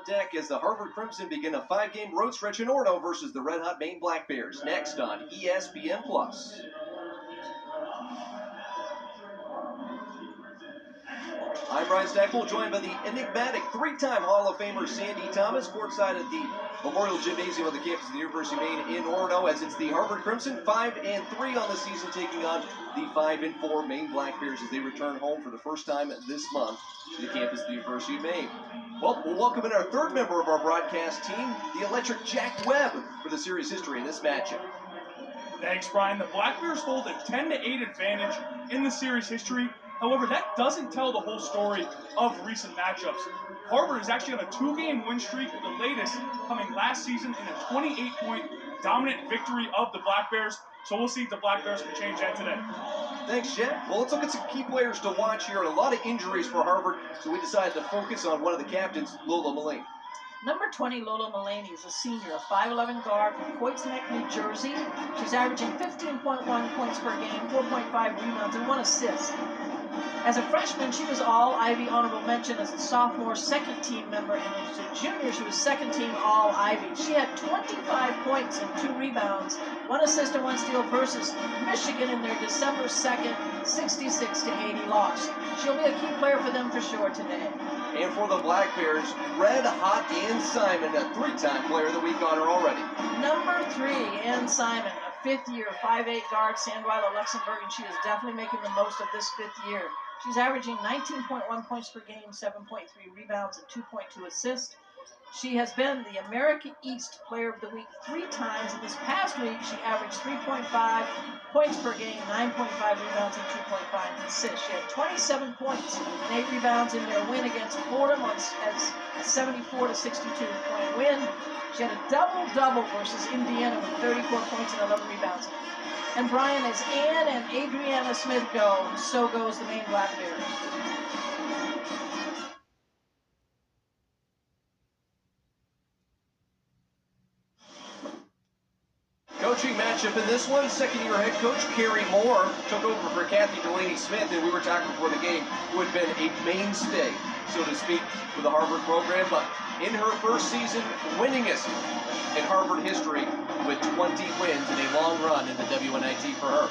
deck as the Harvard Crimson begin a 5-game road stretch in Orono versus the red-hot Maine Black Bears. Next on ESPN+. I'm Ryan Stackpole, joined by the enigmatic 3-time Hall of Famer Sandy Thomas, courtside at the Memorial Gymnasium on the campus of the University of Maine in Orono, as it's the Harvard Crimson 5-3 on the season, taking on the 5-4 Maine Black Bears as they return home for the first time this month to the campus of the University of Maine. Well, we'll welcome in our third member of our broadcast team, the electric Jack Webb, for the series history in this matchup. Thanks, Brian. The Black Bears hold a 10-8 advantage in the series history. However, that doesn't tell the whole story of recent matchups. Harvard is actually on a 2-game win streak, with the latest coming last season in a 28-point dominant victory of the Black Bears. So we'll see if the Black Bears can change that today. Thanks, Jack. Well, let's look at some key players to watch here, and a lot of injuries for Harvard, so we decided to focus on one of the captains, Lola Mullane. Number 20, Lola Mullane, is a senior, a 5'11" guard from Coits Neck, New Jersey. She's averaging 15.1 points per game, 4.5 rebounds, and 1 assist. As a freshman, she was All-Ivy honorable mention. As a sophomore, second-team member, and as a junior, she was second-team All-Ivy. She had 25 points and 2 rebounds, 1 assist and 1 steal versus Michigan in their December 2nd, 66-80 loss. She'll be a key player for them for sure today. And for the Black Bears, Red Hot Ann Simon, a 3-time player of the week on her already. Number 3, Ann Simon, a 5th-year, 5'8" guard, Sandweiler, Luxembourg, and she is definitely making the most of this 5th year. She's averaging 19.1 points per game, 7.3 rebounds, and 2.2 assists. She has been the America East Player of the Week 3 times, and this past week she averaged 3.5 points per game, 9.5 rebounds, and 2.5 assists. She had 27 points and 8 rebounds in their win against Fordham as a 74-62 point win. She had a double-double versus Indiana with 34 points and 11 rebounds. And Brian, as Ann and Adriana Smith go, so goes the Maine Black Bears. Coaching matchup in this one, second-year head coach Carrie Moore took over for Kathy Delaney Smith, and we were talking before the game, who had been a mainstay, so to speak, for the Harvard program, but in her first season, winningest in Harvard history with 20 wins and a long run in the WNIT for her.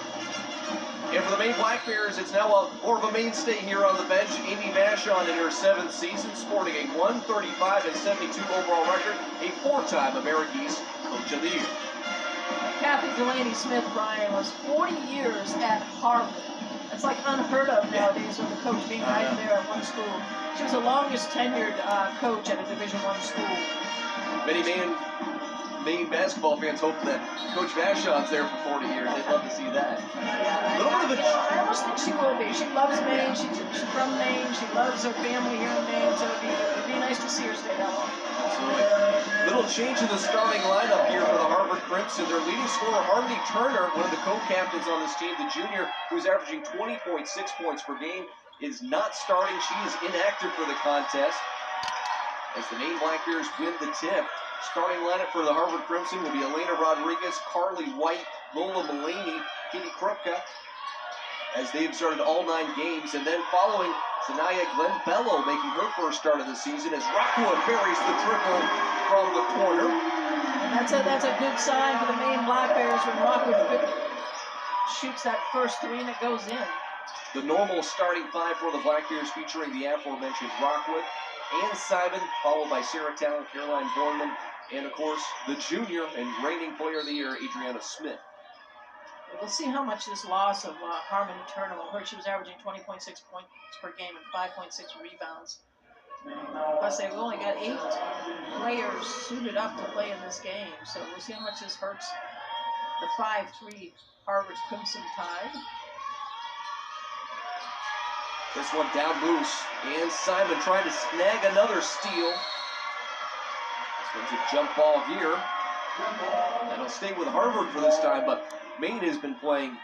And for the Maine Black Bears, it's now more of a mainstay here on the bench. Amy Vachon in her 7th season, sporting a 135-72 overall record, a 4-time America East Coach of the Year. Kathy Delaney Smith, Brian, was 40 years at Harvard. That's like unheard of nowadays with the coach being right there at one school. She was the longest tenured coach at a Division I school. Many Maine basketball fans hope that Coach Vachon's there for 40 years. They'd love to see that. Yeah, I almost think she will be. She loves Maine. She's from Maine. She loves her family here in Maine, so it'd be nice to see her stay that long. Absolutely. Little change in the starting lineup here for the Harvard Crimson. Their leading scorer, Harmony Turner, one of the co-captains on this team, the junior, who's averaging 20.6 points per game, is not starting. She is inactive for the contest as the Maine Black Bears win the tip. Starting lineup for the Harvard Crimson will be Elena Rodriguez, Carly White, Lola Mullane, Katie Krupka, as they've started all 9 games. And then following, Sanaya Glenn Bello making her first start of the season as Rockwood buries the triple from the corner. And that's a good sign for the Maine Black Bears when Rockwood shoots that first 3 and it goes in. The normal starting 5 for the Black Bears, featuring the aforementioned Rockwood, Ann Simon, followed by Sarah Talon, Caroline Borman, and of course, the junior and reigning player of the year, Adriana Smith. We'll see how much this loss of Harmony Turner will hurt. She was averaging 20.6 points per game and 5.6 rebounds. Plus, they've only got 8 players suited up to play in this game, so we'll see how much this hurts the 5-3 Harvard Crimson Tide. This one down loose, and Simon trying to snag another steal. This one's a jump ball here. That'll stay with Harvard for this time, but Maine has been playing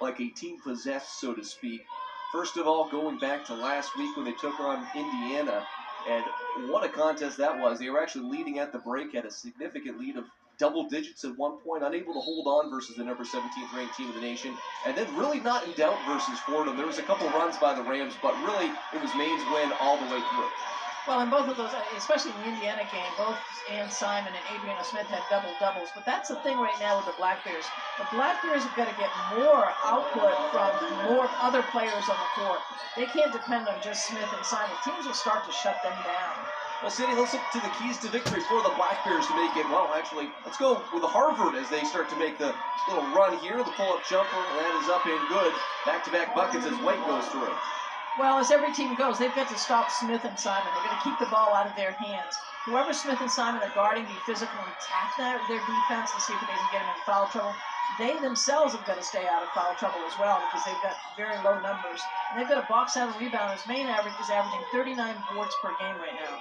like a team possessed, so to speak. First of all, going back to last week when they took on Indiana, and what a contest that was. They were actually leading at the break, had a significant lead of double digits at one point, unable to hold on versus the number 17th ranked team in the nation, and then really not in doubt versus Fordham. There was a couple runs by the Rams, but really it was Maine's win all the way through. Well, in both of those, especially in the Indiana game, both Ann Simon and Adriana Smith had double-doubles. But that's the thing right now with the Black Bears. The Black Bears have got to get more output from more other players on the court. They can't depend on just Smith and Simon. Teams will start to shut them down. Well, Cindy, let's look to the keys to victory for the Black Bears to make it. Well, actually, let's go with Harvard as they start to make the little run here. The pull-up jumper, and that is up and good. Back-to-back buckets as White goes through. Well, as every team goes, they've got to stop Smith and Simon. They're going to keep the ball out of their hands. Whoever Smith and Simon are guarding, be physical and attack their defense and see if they can get them in foul trouble. They themselves have got to stay out of foul trouble as well because they've got very low numbers. And they've got to box out a rebound. His main average is averaging 39 boards per game right now.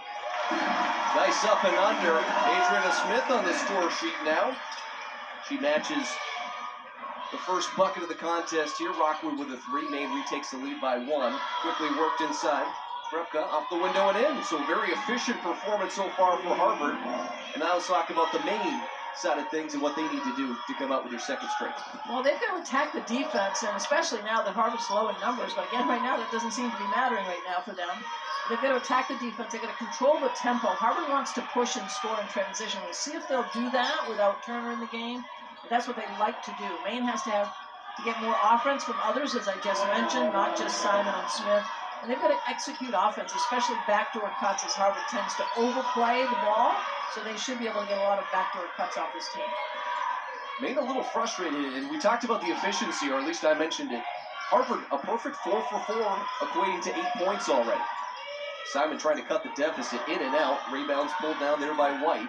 Nice up and under. Adriana Smith on the score sheet now. She matches the first bucket of the contest here. Rockwood with a three. Maine retakes the lead by one. Quickly worked inside. Repka off the window and in. So very efficient performance so far for Harvard. And now let's talk about the Maine side of things and what they need to do to come out with their second straight. Well, they've got to attack the defense, and especially now that Harvard's low in numbers. But again, right now, that doesn't seem to be mattering right now for them. They've got to attack the defense. They've got to control the tempo. Harvard wants to push and score in transition. We'll see if they'll do that without Turner in the game. But that's what they like to do. Maine has to get more offense from others, as I just mentioned, not just Simon and Smith. And they've got to execute offense, especially backdoor cuts, as Harvard tends to overplay the ball. So they should be able to get a lot of backdoor cuts off this team. Maine a little frustrated, and we talked about the efficiency, or at least I mentioned it. Harvard, a perfect 4 for 4, equating to 8 points already. Simon trying to cut the deficit in and out. Rebounds pulled down there by White.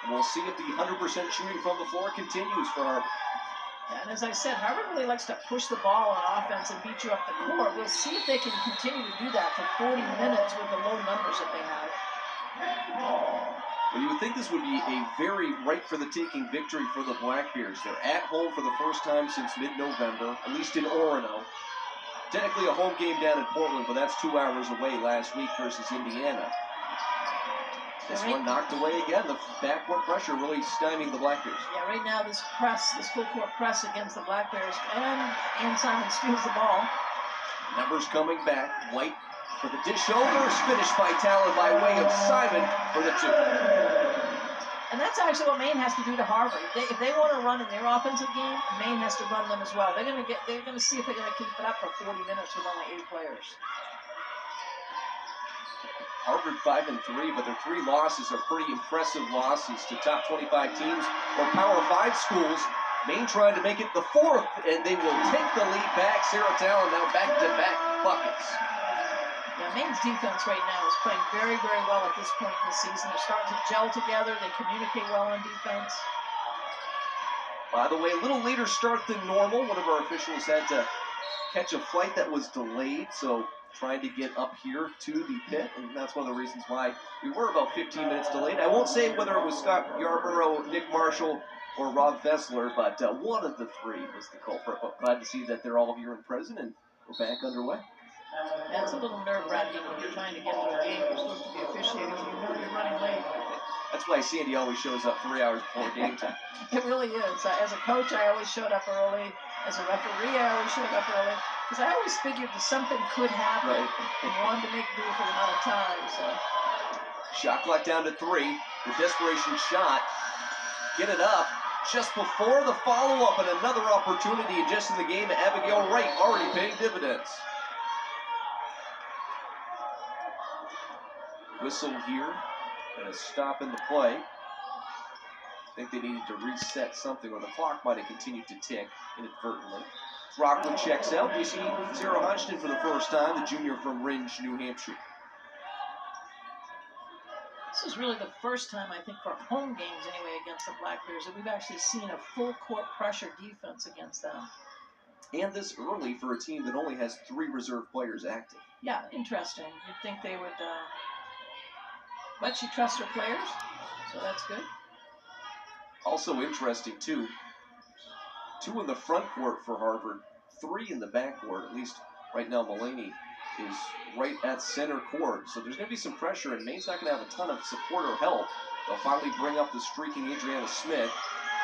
And we'll see if the 100% shooting from the floor continues for Harvard. And as I said, Harvard really likes to push the ball on offense and beat you up the court. We'll see if they can continue to do that for 40 minutes with the low numbers that they have. Well, you would think this would be a very right-for-the-taking victory for the Black Bears. They're at home for the first time since mid-November, at least in Orono. Technically a home game down in Portland, but that's 2 hours away last week versus Indiana. This one knocked away again. The backcourt pressure really stymieing the Black Bears. Yeah, right now this full-court press against the Black Bears, and Simon steals the ball. Numbers coming back. White for the dish overs, finished by Talon by way of Simon for the two. And that's actually what Maine has to do to Harvard. If they want to run in their offensive game, Maine has to run them as well. They're going to see if they're going to keep it up for 40 minutes with only 8 players. Harvard 5-3, but their 3 losses are pretty impressive losses to top 25 teams or Power 5 schools. Maine trying to make it the 4th, and they will take the lead back. Sarah Talon now back-to-back buckets. Yeah, Maine's defense right now is playing very, very well at this point in the season. They're starting to gel together. They communicate well on defense. By the way, a little later start than normal. One of our officials had to catch a flight that was delayed, so trying to get up here to the pit, and that's one of the reasons why we were about 15 minutes delayed. I won't say whether it was Scott Yarborough, Nick Marshall, or Rob Fessler, but one of the 3 was the culprit. But glad to see that they're all here and present, and we're back underway. Yeah, it's a little nerve-wracking when you're trying to get to a game. You're supposed to be officiating, and you know you're running late. That's why Sandy always shows up 3 hours before game time. It really is. As a coach, I always showed up early. As a referee, I always showed up early. Because I always figured that something could happen, right, and you wanted to make do for the amount of time. So. Shot clock down to 3. The desperation shot. Get it up just before the follow-up, and another opportunity just in the game. Abigail Wright already paying dividends. Whistle here, and a stop in the play. I think they needed to reset something, or the clock might have continued to tick inadvertently. Rockwood checks out. We see Sarah Hodgson for the first time, the junior from Ringe, New Hampshire. This is really the first time, I think, for home games anyway against the Black Bears that we've actually seen a full court pressure defense against them. And this early for a team that only has 3 reserve players active. Yeah, interesting. You'd think they would, but she trusts her players, so that's good. Also interesting, too, 2 in the front court for Harvard, 3 in the back court. At least right now Mulaney is right at center court. So there's going to be some pressure, and Maine's not going to have a ton of support or help. They'll finally bring up the streaking Adriana Smith.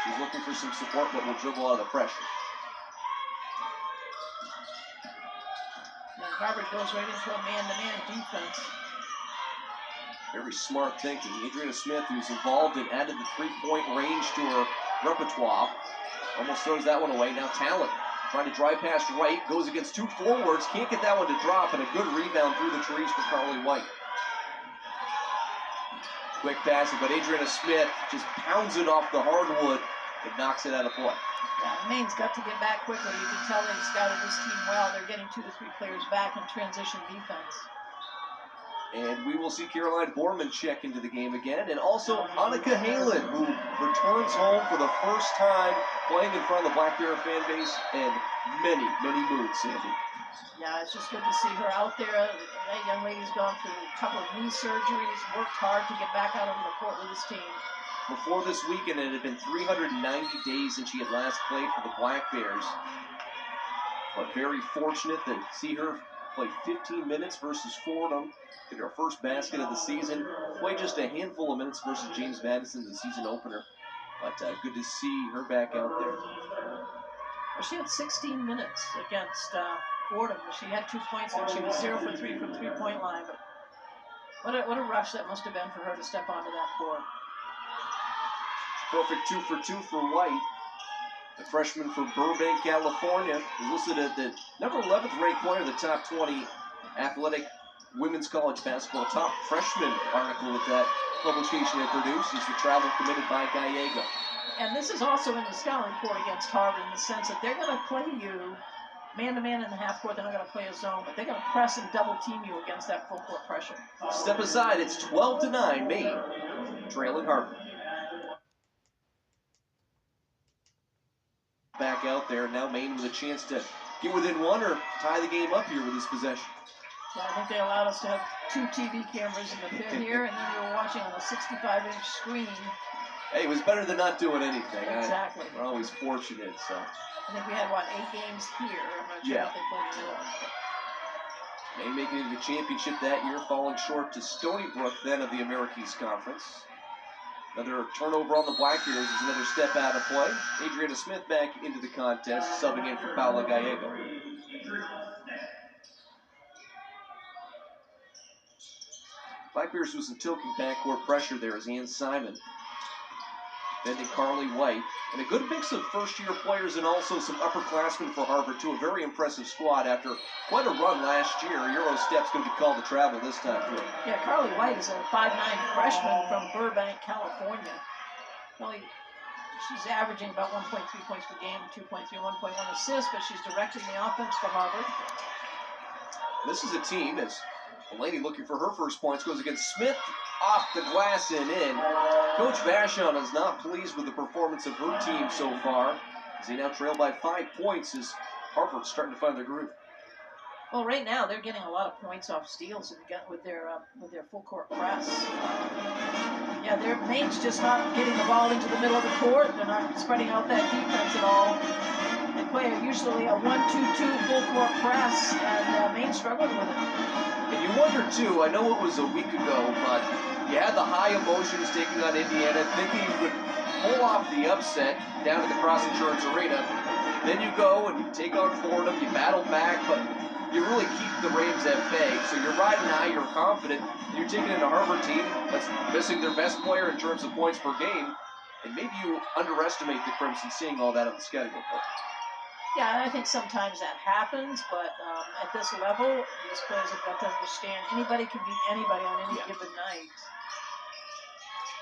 She's looking for some support, but will dribble out of the pressure. And Harvard goes right into a man-to-man defense. Very smart thinking. Adriana Smith, who's involved and added the three-point range to her repertoire. Almost throws that one away. Now Talent trying to drive past Wright. Goes against two forwards. Can't get that one to drop. And a good rebound through the trees for Carly White. Quick passing, but Adriana Smith just pounds it off the hardwood and knocks it out of play. Yeah, Maine's got to get back quickly. You can tell they've scouted this team well. They're getting 2 to 3 players back in transition defense. And we will see Caroline Borman check into the game again. And also Annika Halen, who returns home for the first time playing in front of the Black Bear fan base in many, many moons, Sandy. Yeah, it's just good to see her out there. That young lady's gone through a couple of knee surgeries, worked hard to get back out on the court with this team. Before this weekend, it had been 390 days since she had last played for the Black Bears. But very fortunate to see her play 15 minutes versus Fordham. Get her first basket of the season. Played just a handful of minutes versus James Madison, the season opener. But good to see her back out there. Well, she had 16 minutes against Fordham. She had 2 points and she was 0 for 3 from three-point line. But what a rush that must have been for her to step onto that court. Perfect 2 for 2 for White. The freshman from Burbank, California, is listed at the number 11th ranked player in the top 20 athletic women's college basketball top freshman article that that publication had produced. Is the travel committed by Gallego. And this is also in the scouting report against Harvard in the sense that they're going to play you man-to-man in the half court. They're not going to play a zone, but they're going to press and double-team you against that full court pressure. Step aside, it's 12-9, Maine, trailing Harvard. Back out there, now Maine with a chance to get within one or tie the game up here with this possession. Yeah, I think they allowed us to have 2 TV cameras in the pit here, and then we were watching on a 65-inch screen. Hey, it was better than not doing anything. Exactly. We're always fortunate, so. I think we had, 8 games here. I'm not sure what they played in Europe. Maine making it to the championship that year, falling short to Stony Brook, then of the Americas Conference. Another turnover on the Black Bears is another step out of play. Adriana Smith back into the contest, subbing in for Paula Gallego. Black Bears with some tilting backcourt pressure there as Ann Simon defending Carly White. And a good mix of first-year players and also some upperclassmen for Harvard, too. A very impressive squad after quite a run last year. Eurostep's going to be called to travel this time through. Yeah, Carly White is a 5'9" freshman from Burbank, California. Well, she's averaging about 1.3 points per game, 2.3, 1.1 assists, but she's directing the offense for Harvard. This is a team, as Mulaney looking for her first points, goes against Smith, off the glass and in. Coach Vashon is not pleased with the performance of her team so far, as they now trail by 5 points as Harvard's starting to find their groove. Well, right now they're getting a lot of points off steals with their full court press. Yeah, their Maine's just not getting the ball into the middle of the court. They're not spreading out that defense at all. They play usually a 1-2-2 full court press, and Maine's struggling with it. And you wonder, too, I know it was a week ago, but you had the high emotions taking on Indiana, thinking you would pull off the upset down at the Cross Insurance Arena. Then you go and you take on Fordham, you battle back, but you really keep the Rams at bay. So you're riding high, you're confident, you're taking in a Harvard team that's missing their best player in terms of points per game, and maybe you underestimate the Crimson seeing all that on the scouting report. Yeah, I think sometimes that happens, but at this level, these players have got to understand anybody can beat anybody on any given night.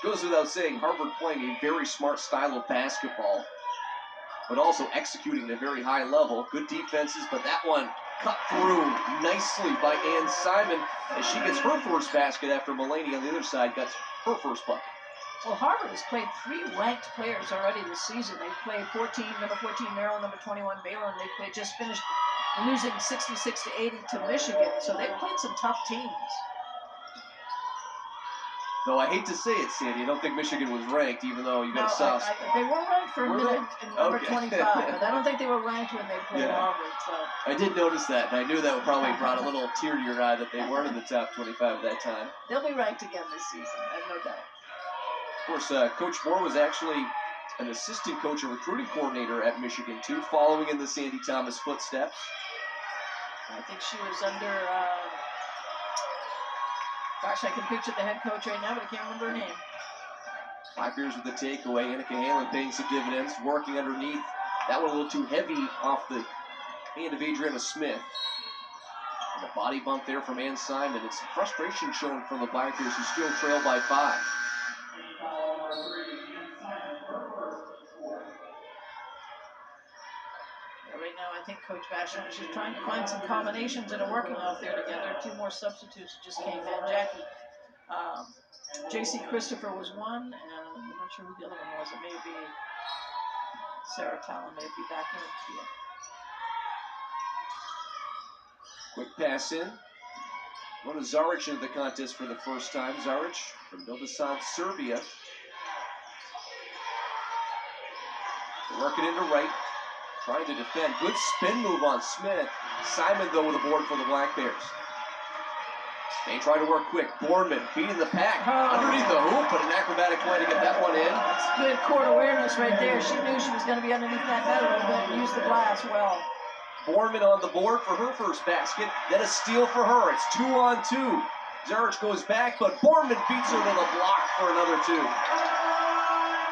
Goes without saying, Harvard playing a very smart style of basketball, but also executing at a very high level. Good defenses, but that one cut through nicely by Ann Simon as she gets her first basket after Mulaney on the other side gets her first bucket. Well, Harvard has played 3 ranked players already this season. They've played number 14 Maryland, number 21 Baylor, and they've just finished losing 66-80 to Michigan. So they've played some tough teams. Though I hate to say it, Sandy, I don't think Michigan was ranked, even though you got a soft spot. They were ranked for a minute in number 25, but I don't think they were ranked when they played Harvard. So. I did notice that, and I knew that would probably brought a little tear to your eye that they weren't in the top 25 at that time. They'll be ranked again this season, I have no doubt. Of course, Coach Moore was actually an assistant coach and recruiting coordinator at Michigan, too, following in the Sandy Thomas footsteps. I think she was under Gosh, I can picture the head coach right now, but I can't remember her name. Blackbears with the takeaway. Annika Hanlon paying some dividends, working underneath. That one a little too heavy off the hand of Adriana Smith. And a body bump there from Ann Simon. It's frustration shown from the Blackbears, who still trail by 5. Right now, I think Coach Basham is just trying to find some combinations that are working out there together. 2 more substitutes just came in. Jackie, J.C. Christopher was one, and I'm not sure who the other one was. It may be Sarah Talon may be back in. Yeah. Quick pass in. Going to Zaric into the contest for the first time. Zaric from Novi Sad, Serbia. Working into right. Trying to defend. Good spin move on Smith. Simon, though, with a board for the Black Bears. They try to work quick. Bournemouth beating the pack. Underneath the hoop, but an acrobatic play to get that one in. That's good court awareness right there. She knew she was going to be underneath that net a little bit and use the glass well. Bournemouth on the board for her first basket. Then a steal for her. It's 2-on-2. Zaric goes back, but Bournemouth beats her to the block for another 2.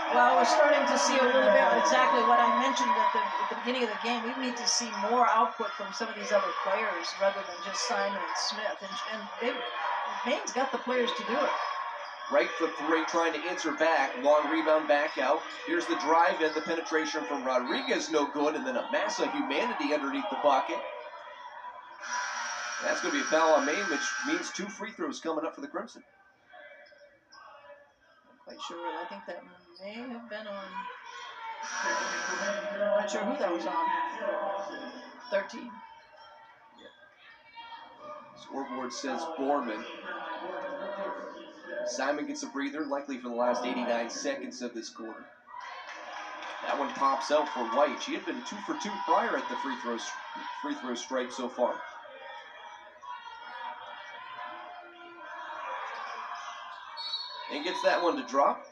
Well, we're starting to see a little bit exactly what I mentioned at the beginning of the game. We need to see more output from some of these other players rather than just Simon and Smith. And Maine's got the players to do it. Right for 3, trying to answer back. Long rebound back out. Here's the drive in. The penetration from Rodriguez, no good. And then a mass of humanity underneath the bucket. That's going to be a foul on Maine, which means 2 free throws coming up for the Crimson. Quite sure. I think that may have been on. I'm not sure who that was on. 13. Scoreboard says Bournemouth. Simon gets a breather, likely for the last 89 seconds of this quarter. That one pops out for White. She had been 2 for 2 prior at the free throw stripe so far. And gets that one to drop.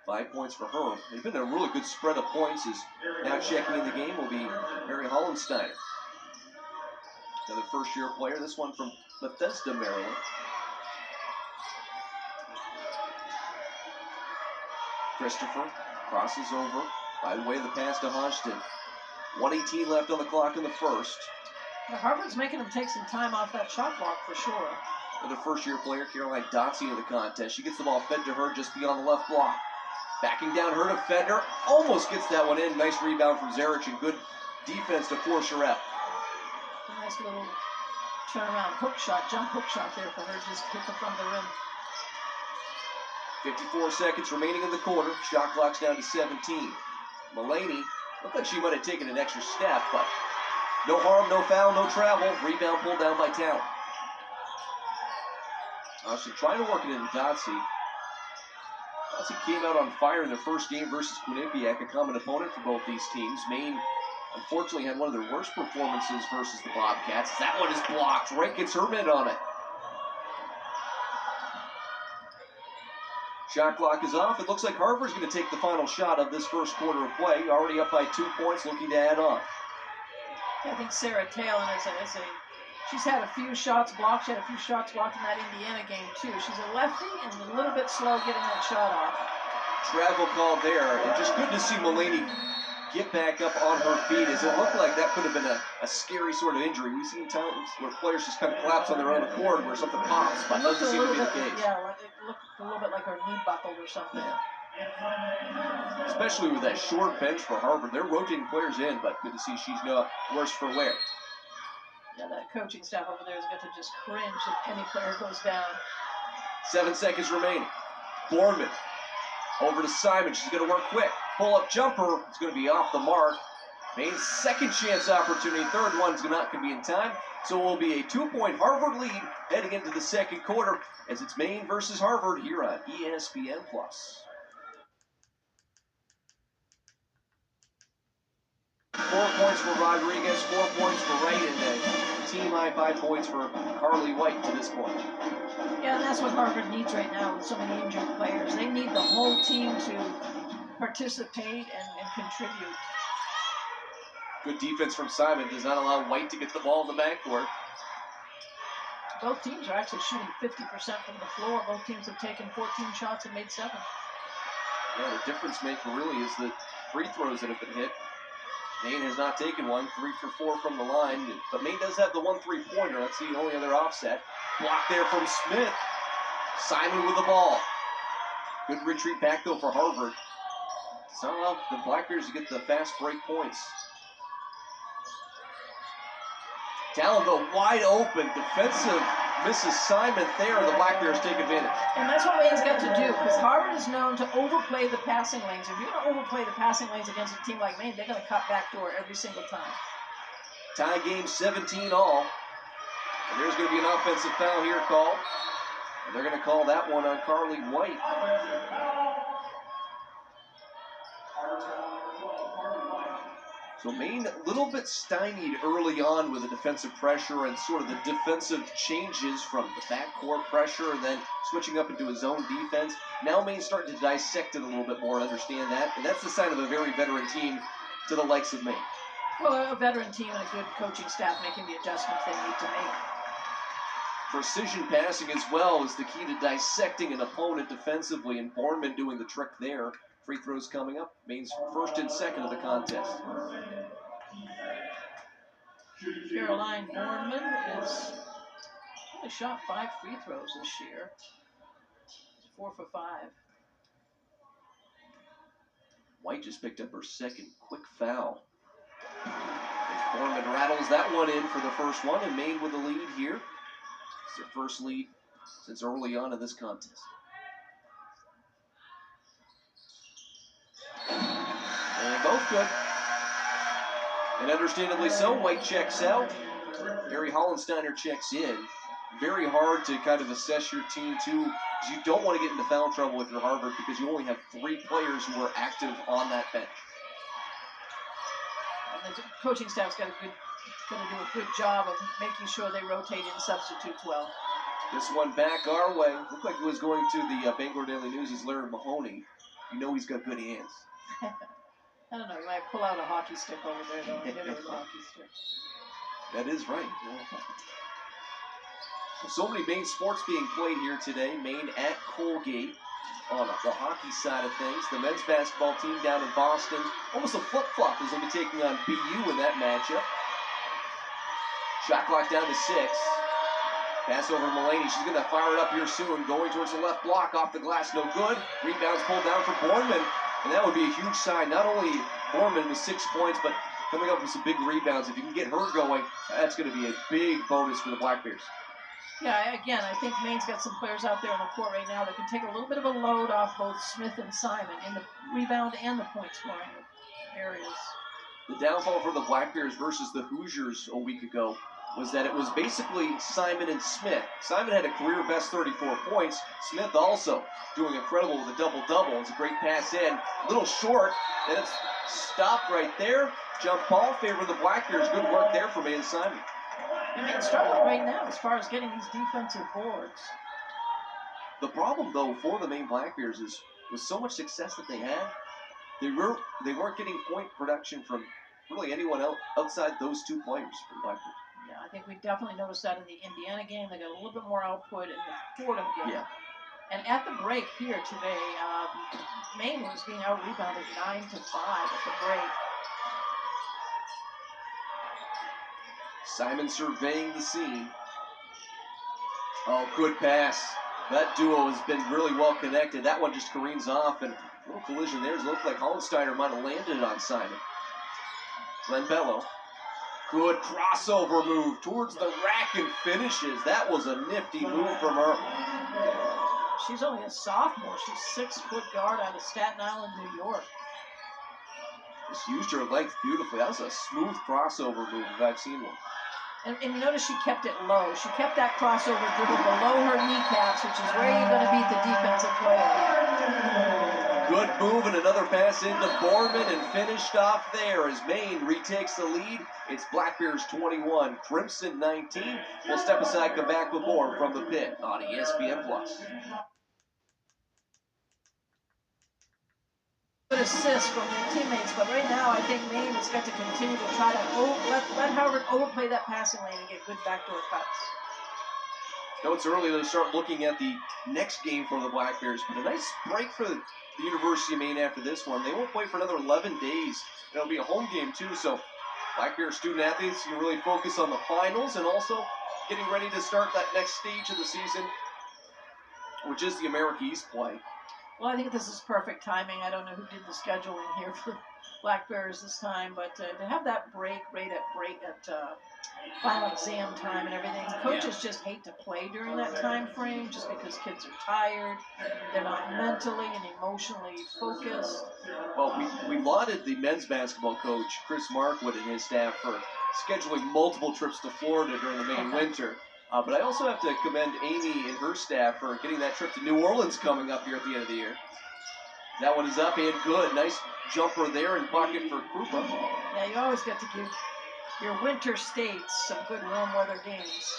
5 points for her. They've been a really good spread of points. As now checking in the game will be Mary Hollenstein. Another first-year player. This one from Bethesda, Maryland. Christopher crosses over. By the way of the pass to Hodgson. 1:18 left on the clock in the first. Harvard's making them take some time off that shot clock for sure. Another first-year player, Caroline Dotsey, in the contest. She gets the ball fed to her just beyond the left block. Backing down her defender. Almost gets that one in. Nice rebound from Zaric and good defense to force her out. A nice little turnaround hook shot, jump hook shot there for her. Just hit the front of the rim. 54 seconds remaining in the quarter. Shot clock's down to 17. Mulaney looked like she might have taken an extra step, but no harm, no foul, no travel. Rebound pulled down by Talon. She's trying to work it into Dotsey. Dotsey came out on fire in their first game versus Quinnipiac, a common opponent for both these teams. Maine, unfortunately, had one of their worst performances versus the Bobcats. That one is blocked. Wright gets her mid on it. Shot clock is off. It looks like Harvard's going to take the final shot of this first quarter of play. Already up by 2 points, looking to add on. I think Sarah Talon she's had a few shots blocked. She had a few shots blocked in that Indiana game, too. She's a lefty and a little bit slow getting that shot off. Travel call there. And just good to see Mulaney get back up on her feet, as it looked like that could have been a scary sort of injury. We've seen times where players just kind of collapse on their own accord where something pops, but it doesn't seem to be the case. Yeah, it looked a little bit like her knee buckled or something. Yeah. Especially with that short bench for Harvard. They're rotating players in, but good to see she's no worse for wear. Yeah, that coaching staff over there has got to just cringe if any player goes down. 7 seconds remaining. Bournemouth over to Simon. She's going to work quick. Pull-up jumper. It's going to be off the mark. Maine's second chance opportunity. Third one's not going to be in time. So it will be a 2-point Harvard lead heading into the second quarter as it's Maine versus Harvard here on ESPN+. 4 points for Rodriguez, 4 points for Wright, and a team-high 5 points for Carly White to this point. Yeah, and that's what Harvard needs right now with so many injured players. They need the whole team to participate and contribute. Good defense from Simon. Does not allow White to get the ball in the backcourt. Both teams are actually shooting 50% from the floor. Both teams have taken 14 shots and made 7. Yeah, the difference maker really is the free throws that have been hit. Maine has not taken one, 3 for 4 from the line, but Maine does have the 1 3-pointer. That's the only other offset. Block there from Smith. Simon with the ball. Good retreat back though for Harvard. Somehow the Black Bears get the fast break points. Down though, wide open, defensive misses Simon there. The Black Bears take advantage. And that's what Maine's got to do, because Harvard is known to overplay the passing lanes. If you're going to overplay the passing lanes against a team like Maine, they're going to cut backdoor every single time. Tie game 17 all. And there's going to be an offensive foul here called. And they're going to call that one on Carly White. So Maine a little bit stymied early on with the defensive pressure and sort of the defensive changes from the backcourt pressure and then switching up into his own defense. Now Maine's starting to dissect it a little bit more and understand that. And that's the sign of a very veteran team to the likes of Maine. Well, a veteran team and a good coaching staff making the adjustments they need to make. Precision passing as well is the key to dissecting an opponent defensively, and Borman doing the trick there. Free throws coming up. Maine's first and second of the contest. Caroline Borman has only shot 5 free throws this year. 4 for 5. White just picked up her second quick foul. Borman rattles that one in for the first one, and Maine with the lead here. It's their first lead since early on in this contest. And both good. And understandably so, White checks out. Mary Hollensteiner checks in. Very hard to kind of assess your team too, because you don't want to get into foul trouble if you're Harvard, because you only have 3 players who are active on that bench. And the coaching staff's going to do a good job of making sure they rotate in substitutes well. This one back our way. Looked like it was going to the Bangor Daily News' Larry Mahoney. You know he's got good hands. I don't know, you might pull out a hockey stick over there, though, and hit it with a hockey stick. That is right. So many Maine sports being played here today. Maine at Colgate on the hockey side of things. The men's basketball team down in Boston. Almost a flip-flop as they'll be taking on BU in that matchup. Shot clock down to 6. Pass over to Mulaney. She's going to fire it up here soon. Going towards the left block. Off the glass. No good. Rebounds pulled down for Borman. And that would be a huge sign. Not only Borman with 6 points, but coming up with some big rebounds. If you can get her going, that's going to be a big bonus for the Black Bears. Yeah, again, I think Maine's got some players out there on the court right now that can take a little bit of a load off both Smith and Simon in the rebound and the point scoring areas. The downfall for the Black Bears versus the Hoosiers a week ago was that it was basically Simon and Smith. Simon had a career best 34 points. Smith also doing incredible with a double-double. It's a great pass in. A little short, and it's stopped right there. Jump ball favor the Black Bears. Good work there for Maine Simon. I mean, struggling right now as far as getting these defensive boards. The problem, though, for the Maine Black Bears is with so much success that they had, they weren't getting point production from really anyone else outside those 2 players for the Black Bears. Yeah, I think we definitely noticed that in the Indiana game. They got a little bit more output in the Fordham game. Yeah. And at the break here today, Maine was being out-rebounded 9-5 at the break. Simon surveying the scene. Oh, good pass. That duo has been really well connected. That one just careens off, and a little collision there. It looked like Hollensteiner might have landed it on Simon. Glenn Bello. Good crossover move towards the rack and finishes. That was a nifty move from her. She's only a sophomore. She's 6-foot guard out of Staten Island, New York. Just used her length beautifully. That was a smooth crossover move if I've seen one. And you notice she kept it low. She kept that crossover dribble below her kneecaps, which is where you're going to beat the defensive player. Good move and another pass into Borman and finished off there as Maine retakes the lead. It's Black Bears 21, Crimson 19. We'll step aside, come back with more from the pit on ESPN+. Good assist from their teammates, but right now I think Maine has got to continue to try to let Harvard overplay that passing lane and get good backdoor cuts. No, it's early to start looking at the next game for the Black Bears, but a nice break for the University of Maine after this one. They won't play for another 11 days. It'll be a home game, too, so Black Bears student athletes can really focus on the finals and also getting ready to start that next stage of the season, which is the America East play. Well, I think this is perfect timing. I don't know who did the scheduling here for Black Bears this time, but to have that break right at final exam time and everything, coaches just hate to play during that time frame just because kids are tired, they're not mentally and emotionally focused. Well, we lauded the men's basketball coach, Chris Markwood, and his staff for scheduling multiple trips to Florida during the Maine winter. But I also have to commend Amy and her staff for getting that trip to New Orleans coming up here at the end of the year. That one is up and good. Nice jumper there and bucket for Krupa. Yeah, you always get to give your winter states some good warm weather games.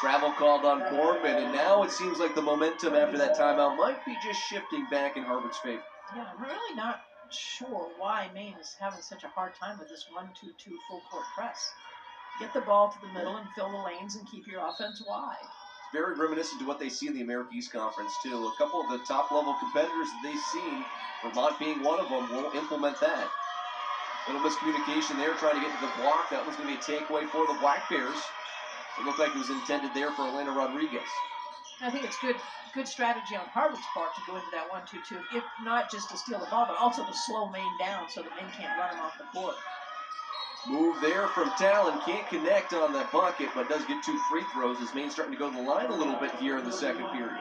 Travel called on Boardman, and now it seems like the momentum after that timeout might be just shifting back in Harvard's favor. Yeah, I'm really not sure why Maine is having such a hard time with this 1-2-2 full court press. Get the ball to the middle and fill the lanes and keep your offense wide. It's very reminiscent to what they see in the America East Conference, too. A couple of the top-level competitors that they've seen, Vermont being one of them, will implement that. Little miscommunication there, trying to get to the block. That was going to be a takeaway for the Black Bears. It looked like it was intended there for Elena Rodriguez. I think it's good strategy on Harvard's part to go into that 1-2-2, if not just to steal the ball, but also to slow Maine down so that Maine can't run them off the court. Move there from Talon. Can't connect on that bucket, but does get 2 free throws as Maine's starting to go to the line a little bit here in the second period.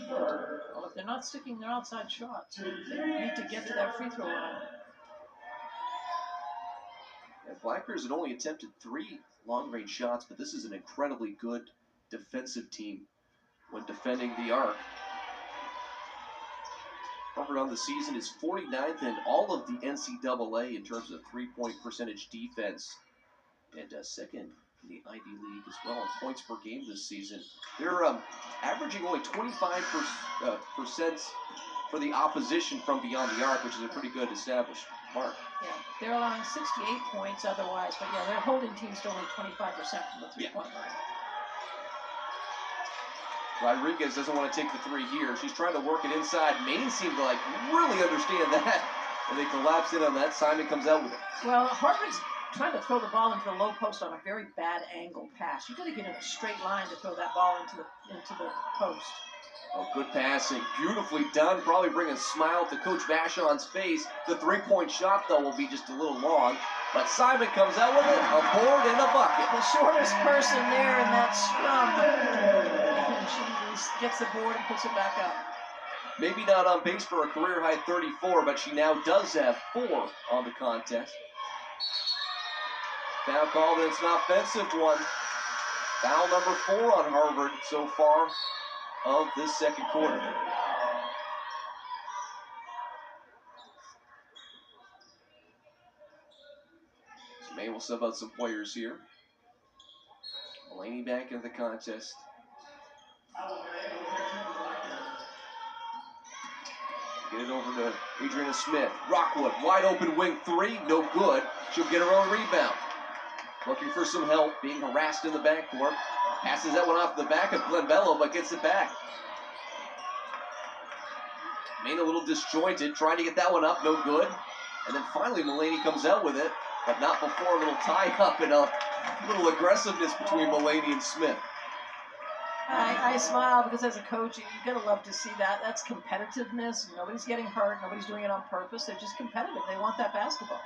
Well, if they're not sticking their outside shots, they need to get to that free throw line. Yeah, Black Bears had only attempted 3 long-range shots, but this is an incredibly good defensive team when defending the arc. Harvard on the season is 49th in all of the NCAA in terms of three-point percentage defense, and second in the Ivy League as well in points per game this season. They're averaging only 25% for the opposition from beyond the arc, which is a pretty good established mark. Yeah, they're allowing 68 points otherwise, but yeah, they're holding teams to only 25% from the three-point line. Rodriguez doesn't want to take the 3 here. She's trying to work it inside. Maine seemed to really understand that, and they collapsed in on that. Simon comes out with it. Well, Harvard's trying to throw the ball into the low post on a very bad angle pass. You got to get in a straight line to throw that ball into the post. Oh, good passing. Beautifully done. Probably bring a smile to Coach Vachon's face. The 3-point shot, though, will be just a little long. But Simon comes out with it, a board and a bucket. The shortest person there in that scrum. And she gets the board and puts it back up. Maybe not on pace for a career-high 34, but she now does have 4 on the contest. Foul called, and it's an offensive one. Foul number 4 on Harvard so far of this second quarter. So Maine will sub out some players here. Mulaney back into the contest. Get it over to Adriana Smith. Rockwood, wide open wing 3, no good. She'll get her own rebound. Looking for some help, being harassed in the backcourt. Passes that one off the back of Glenn Bello, but gets it back. Maine a little disjointed, trying to get that one up, no good. And then finally Mulaney comes out with it, but not before a little tie-up and a little aggressiveness between Mulaney and Smith. I smile because as a coach, you gotta love to see that. That's competitiveness. Nobody's getting hurt. Nobody's doing it on purpose. They're just competitive. They want that basketball.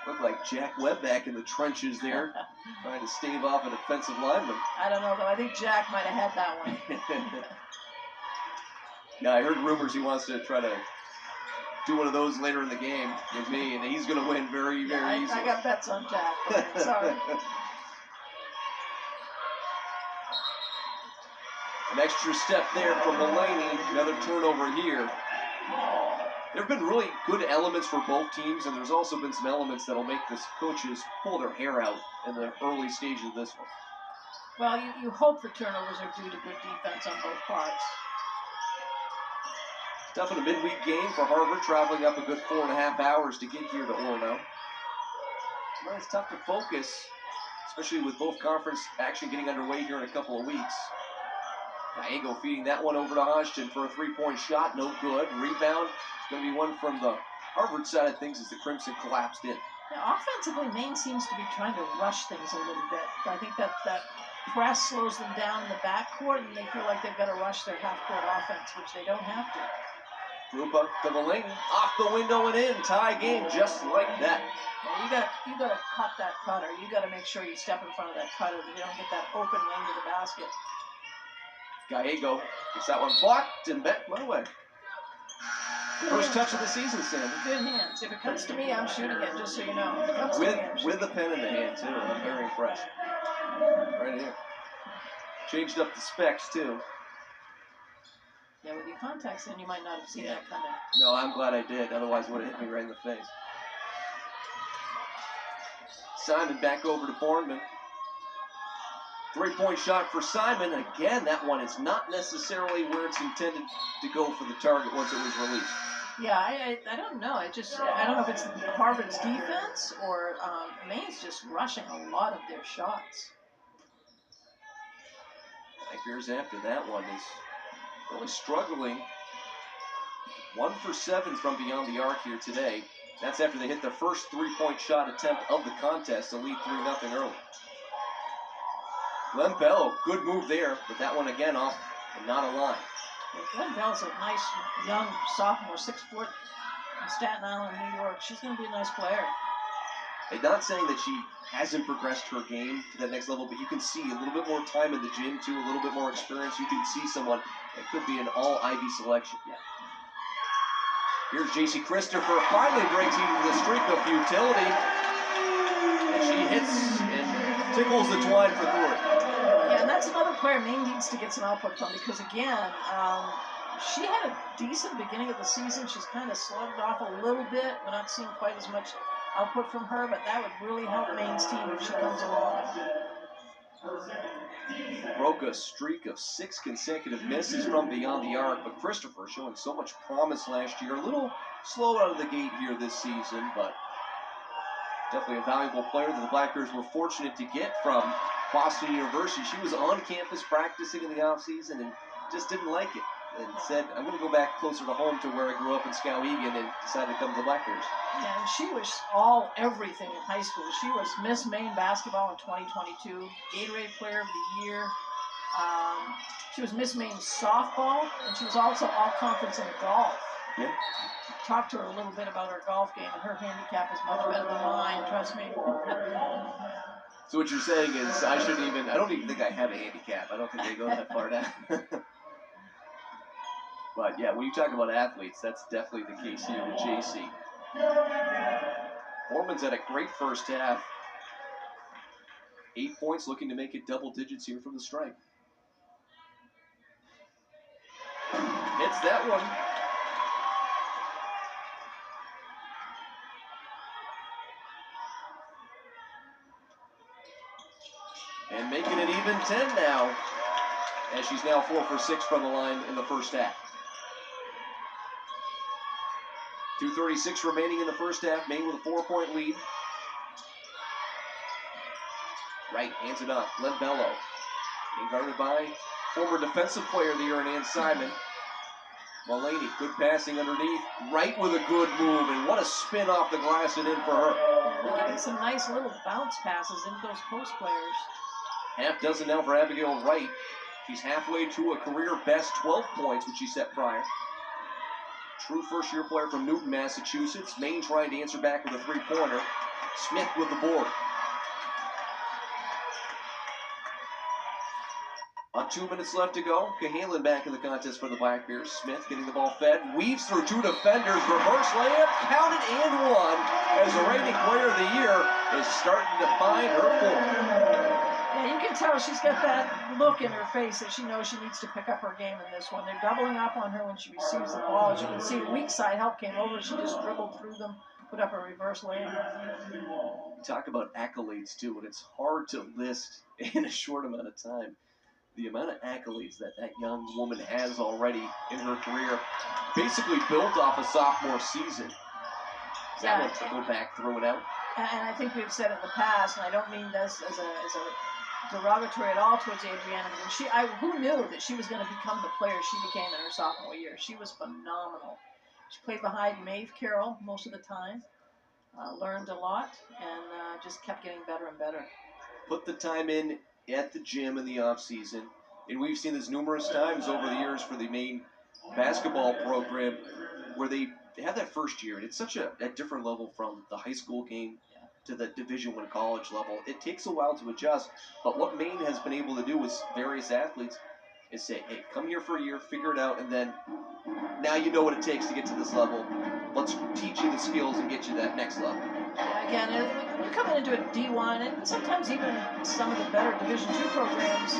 Looked like Jack Webb back in the trenches there, trying to stave off a defensive lineman. I don't know, though. I think Jack might have had that one. Yeah, I heard rumors he wants to try to do one of those later in the game with me, and he's going to win very easily. I got bets on Jack. Sorry. An extra step there from Mulaney. Another turnover here. There have been really good elements for both teams, and there's also been some elements that'll make the coaches pull their hair out in the early stages of this one. Well, you hope the turnovers are due to good defense on both parts. Tough in a midweek game for Harvard, traveling up a good 4.5 hours to get here to Orono. Well, it's tough to focus, especially with both conference action getting underway here in a couple of weeks. Gallego feeding that one over to Hodgson for a three-point shot. No good. Rebound. It's going to be one from the Harvard side of things as the Crimson collapsed in. Yeah, offensively, Maine seems to be trying to rush things a little bit. I think that press slows them down in the backcourt, and they feel like they've got to rush their half-court offense, which they don't have to. Grupa to the lane, off the window and in. Tie game just like that. Yeah, you got to cut that cutter. You got to make sure you step in front of that cutter that you don't get that open lane to the basket. Gallego gets that one blocked and back my way. First touch of the season, Sandy. Good hands. If it comes to me, I'm shooting it, just so you know. If it comes to me, I'm With the pen in the hand, too. I'm very impressed. Right here. Changed up the specs, too. Yeah, with your contacts in, you might not have seen that coming. No, I'm glad I did. Otherwise, it would have hit me right in the face. Simon back over to Bournemouth. Three-point shot for Simon. Again, that one is not necessarily where it's intended to go for the target once it was released. Yeah, I don't know. I don't know if it's Harvard's defense or Maine's just rushing a lot of their shots. Tigers after that one is really struggling. 1 for 7 from beyond the arc here today. That's after they hit their first three-point shot attempt of the contest to lead 3-0 early. Glenn Bell, good move there, but that one again off and not a line. Well, Glenn Bell's a nice young sophomore, 6 foot, in Staten Island, New York. She's going to be a nice player. I'm not saying that she hasn't progressed her game to that next level, but you can see a little bit more time in the gym, too, a little bit more experience. You can see someone that could be an all-Ivy selection. Yeah. Here's J.C. Christopher, finally breaks into the streak of futility. And she hits and tickles the twine for 3. Yeah, and that's another player Maine needs to get some output from because, again, she had a decent beginning of the season. She's kind of slugged off a little bit. We're not seeing quite as much output from her, but that would really help Maine's team if she comes along. Broke a streak of 6 consecutive misses from beyond the arc, but Christopher showing so much promise last year. A little slow out of the gate here this season, but definitely a valuable player that the Black Bears were fortunate to get from Boston University. She was on campus practicing in the offseason and just didn't like it and said, I'm going to go back closer to home to where I grew up in Skowhegan, and decided to come to the Black Bears. Yeah, and she was everything in high school. She was Miss Maine basketball in 2022, Gatorade Player of the Year. She was Miss Maine softball, and she was also all-conference in golf. Yeah. Talked to her a little bit about her golf game, and her handicap is much better than mine, trust me. So what you're saying is I don't even think I have a handicap. I don't think they go that far down. But yeah, when you talk about athletes, that's definitely the case here with JC. Foreman's had a great first half. 8 points, looking to make it double digits here from the stripe. Hits that one. And making it even 10 now, as she's now 4 for 6 from the line in the first half. 2:36 remaining in the first half. Maine with a 4-point lead. Right, hands it off. Glenn Bello. Being guarded by former defensive player of the year in Ann Simon. Mullaney, good passing underneath. Right with a good move, and what a spin off the glass and in for her. They're getting some nice little bounce passes into those post players. Half dozen now for Abigail Wright. She's halfway to a career best 12 points, which she set prior. True first-year player from Newton, Massachusetts. Maine trying to answer back with a three-pointer. Smith with the board. 2 minutes left to go. Cahalan back in the contest for the Black Bears. Smith getting the ball fed. Weaves through 2 defenders. Reverse layup. Counted and one. As the reigning player of the year is starting to find her form. Yeah, you can tell she's got that look in her face that she knows she needs to pick up her game in this one. They're doubling up on her when she receives the ball. As you can see, the weak side help came over. She just dribbled through them, put up a reverse layup. You talk about accolades, too, and it's hard to list in a short amount of time. The amount of accolades that young woman has already in her career, basically built off a sophomore season. That one trickled back, throw it out. And I think we've said it in the past, and I don't mean this as a derogatory at all towards Adriana. But who knew that she was going to become the player she became in her sophomore year? She was phenomenal. She played behind Maeve Carroll most of the time, learned a lot, and just kept getting better and better. Put the time in at the gym in the off season, and we've seen this numerous times over the years for the Maine basketball program, where they have that first year, and it's such a different level from the high school game to the Division I college level. It takes a while to adjust, but what Maine has been able to do with various athletes is say, hey, come here for a year, figure it out, and then now you know what it takes to get to this level. Let's teach you the skills and get you that next level. Yeah, again, when you're coming into a D1, and sometimes even some of the better Division II programs,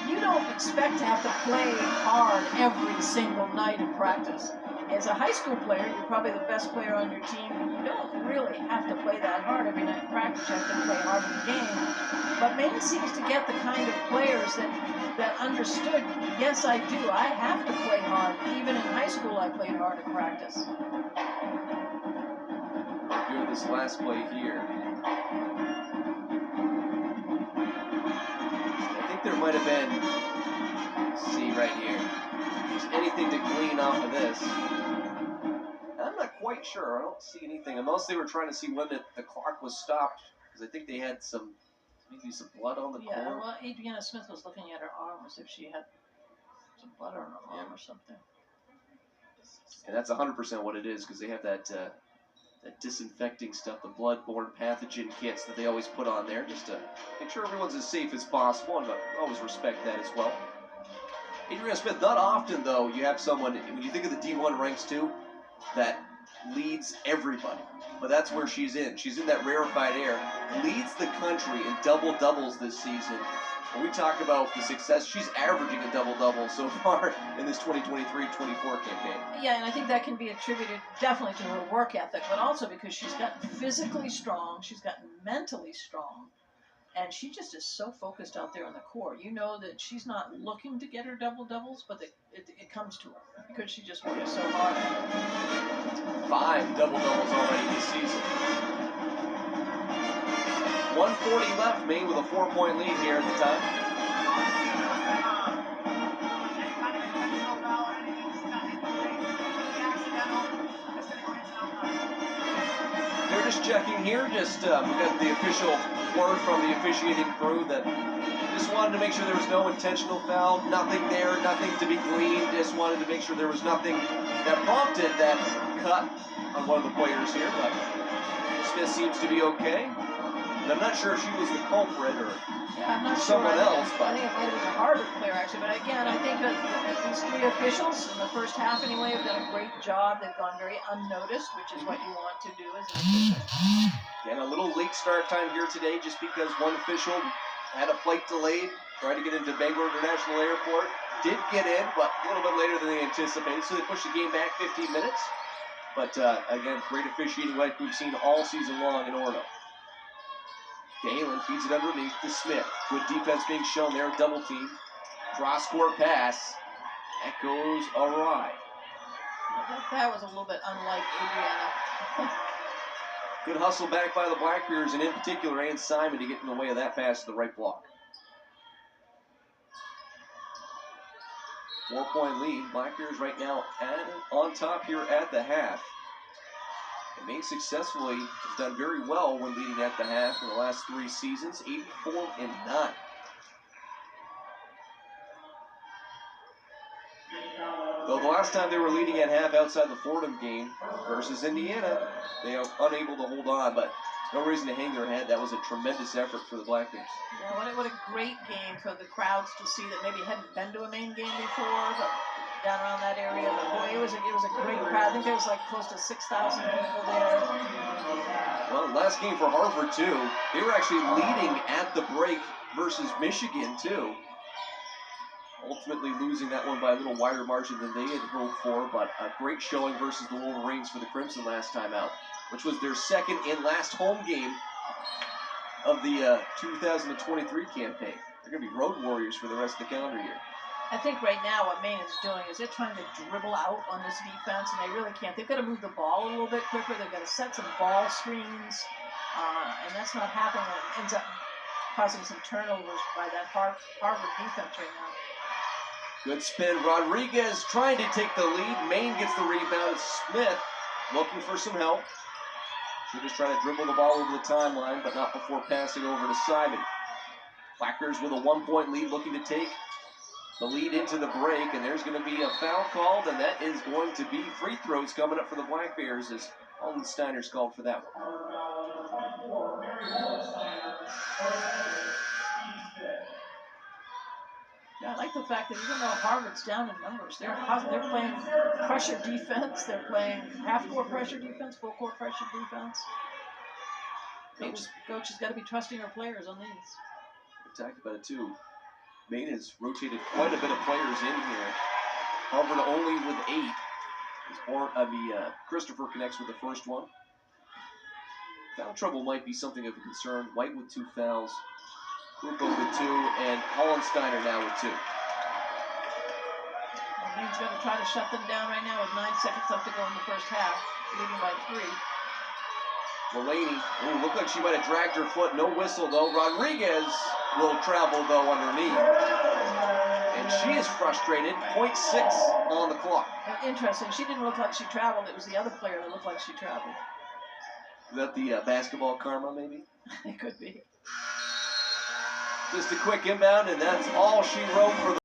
you don't expect to have to play hard every single night in practice. As a high school player, you're probably the best player on your team. You don't really have to play that hard every night in practice. You have to play hard in the game. But Maine seems to get the kind of players that understood, yes, I do. I have to play hard. Even in high school, I played hard in practice. Review this last play here. I think there might have been, see right here, if there's anything to glean off of this. I'm not quite sure. I don't see anything, unless they were trying to see when the clock was stopped, because I think they had maybe some blood on the court. Yeah, well, Adriana Smith was looking at her arm as if she had some blood on her arm or something. And that's 100% what it is, because they have that disinfecting stuff, the blood-borne pathogen kits that they always put on there, just to make sure everyone's as safe as possible, and I always respect that as well. Adriana Smith, not often, though, you have someone, when you think of the D1 ranks, too, that leads everybody. But that's where she's in. She's in that rarefied air. Leads the country in double-doubles this season. When we talk about the success, she's averaging a double-double so far in this 2023-24 campaign. Yeah, and I think that can be attributed definitely to her work ethic, but also because she's gotten physically strong, she's gotten mentally strong, and she just is so focused out there on the court. You know that she's not looking to get her double-doubles, but it comes to her because she just works so hard at it. 5 double-doubles already this season. 1:40 left, Maine with a 4-point lead here at the time. They're just checking here. We got the official word from the officiating crew that just wanted to make sure there was no intentional foul, nothing there, nothing to be gleaned. Just wanted to make sure there was nothing that prompted that cut on one of the players here. But Smith seems to be okay. And I'm not sure if she was the culprit or someone else. I think it might have been a Harvard player, actually. But again, I think that these 3 officials, in the first half anyway, have done a great job. They've gone very unnoticed, which is what you want to do as an official. Again, a little late start time here today just because one official had a flight delayed, tried to get into Bangor International Airport. Did get in, but a little bit later than they anticipated, so they pushed the game back 15 minutes. But again, great officiating like we've seen all season long in Orono. Dalen feeds it underneath to Smith. Good defense being shown there, double team. Cross-court pass. That goes awry. That was a little bit unlike Adriana. Good hustle back by the Blackbears, and in particular, Ann Simon, to get in the way of that pass to the right block. 4-point lead. Blackbears right now on top here at the half. And Maine successfully has done very well when leading at the half in the last 3 seasons, 84-9. Though the last time they were leading at half outside the Fordham game versus Indiana, they are unable to hold on, but no reason to hang their head. That was a tremendous effort for the Blackbears. Yeah, what a great game for the crowds to see that maybe hadn't been to a Maine game before, but down around that area. But boy, it was a great crowd. I think there was like close to 6,000 people there. Well, last game for Harvard too. They were actually leading at the break versus Michigan too. Ultimately losing that one by a little wider margin than they had hoped for, but a great showing versus the Wolverines for the Crimson last time out, which was their second and last home game of the 2023 campaign. They're going to be road warriors for the rest of the calendar year. I think right now what Maine is doing is they're trying to dribble out on this defense, and they really can't. They've got to move the ball a little bit quicker. They've got to set some ball screens, and that's not happening. It ends up causing some turnovers by that Harvard defense right now. Good spin. Rodriguez trying to take the lead. Maine gets the rebound. Smith looking for some help. She was trying to dribble the ball over the timeline, but not before passing over to Simon. Blackbears with a 1-point lead, looking to take the lead into the break, and there's going to be a foul called, and that is going to be free throws coming up for the Black Bears as Holland Steiner's called for that one. Yeah, I like the fact that even though Harvard's down in numbers, they're playing pressure defense, they're playing half-court pressure defense, full-court pressure defense. Coach has got to be trusting her players on these. We talked about it too. Maine has rotated quite a bit of players in here. Harvard only with 8. Christopher connects with the first one. Foul trouble might be something of a concern. White with 2 fouls, Grupo with 2, and Hollensteiner now with 2. Well, Maine's going to try to shut them down right now with 9 seconds left to go in the first half, leading by 3. Mulaney, looked like she might have dragged her foot. No whistle, though. Rodriguez will travel, though, underneath. And she is frustrated. 0.6 on the clock. Interesting. She didn't look like she traveled. It was the other player that looked like she traveled. Is that the basketball karma, maybe? It could be. Just a quick inbound, and that's all she wrote for the